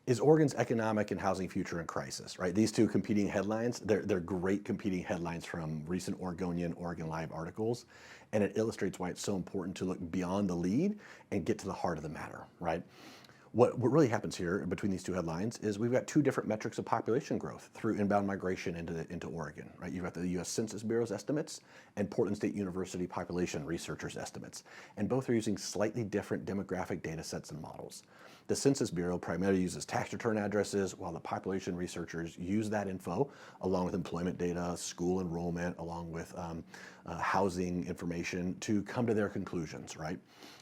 Is Oregon's economic and housing future in crisis, right? These two competing headlines, they're great competing headlines from recent Oregonian, Oregon Live articles, and it illustrates why it's so important to look beyond the lead and get to the heart of the matter, right? What really happens here between these two headlines is we've got two different metrics of population growth through inbound migration into Oregon, right? You've got the U.S. Census Bureau's estimates and Portland State University population researchers' estimates, and both are using slightly different demographic data sets and models. The Census Bureau primarily uses tax return addresses, while the population researchers use that info along with employment data, school enrollment, along with housing information to come to their conclusions, right?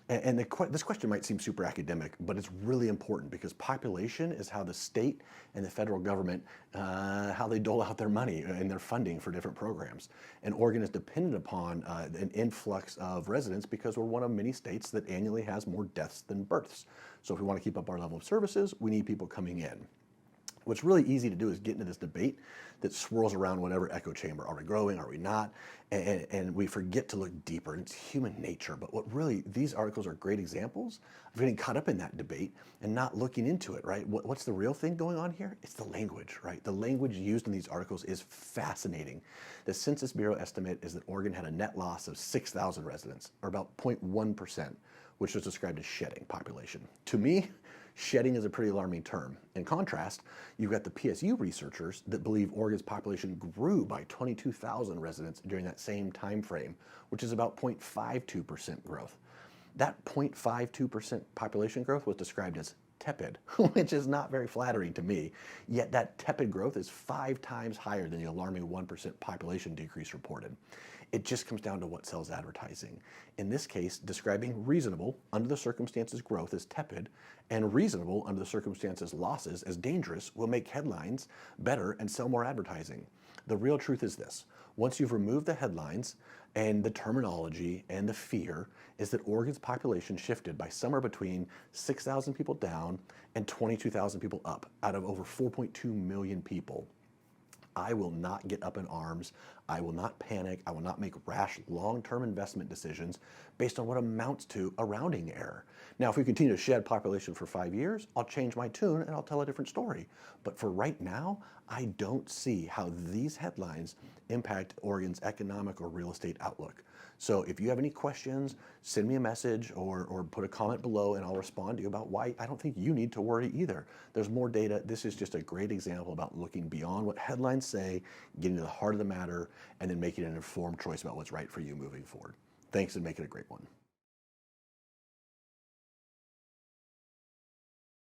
This question might seem super academic, but it's really important because population is how the state and the federal government, how they dole out their money and their funding for different programs. And Oregon is dependent upon an influx of residents because we're one of many states that annually has more deaths than births. So if we want to keep up our level of services, we need people coming in. What's really easy to do is get into this debate that swirls around whatever echo chamber. Are we growing? Are we not? And we forget to look deeper. It's human nature. But what really, these articles are great examples of getting caught up in that debate and not looking into it, right? What's the real thing going on here? It's the language, right? The language used in these articles is fascinating. The Census Bureau estimate is that Oregon had a net loss of 6,000 residents, or about 0.1%, which was described as shedding population. To me, shedding is a pretty alarming term. In contrast, you've got the PSU researchers that believe Oregon's population grew by 22,000 residents during that same time frame, which is about 0.52% growth. That 0.52% population growth was described as tepid, which is not very flattering to me. Yet that tepid growth is 5 times higher than the alarming 1% population decrease reported. It just comes down to what sells advertising. In this case, describing reasonable under the circumstances growth as tepid and reasonable under the circumstances losses as dangerous will make headlines better and sell more advertising. The real truth is this: once you've removed the headlines and the terminology and the fear, is that Oregon's population shifted by somewhere between 6,000 people down and 22,000 people up out of over 4.2 million people. I will not get up in arms. I will not panic. I will not make rash long-term investment decisions based on what amounts to a rounding error. Now, if we continue to shed population for 5 years, I'll change my tune and I'll tell a different story. But for right now, I don't see how these headlines impact Oregon's economic or real estate outlook. So if you have any questions, send me a message or put a comment below and I'll respond to you about why I don't think you need to worry either. There's more data. This is just a great example about looking beyond what headlines say, getting to the heart of the matter, and then making an informed choice about what's right for you moving forward. Thanks, and make it a great one.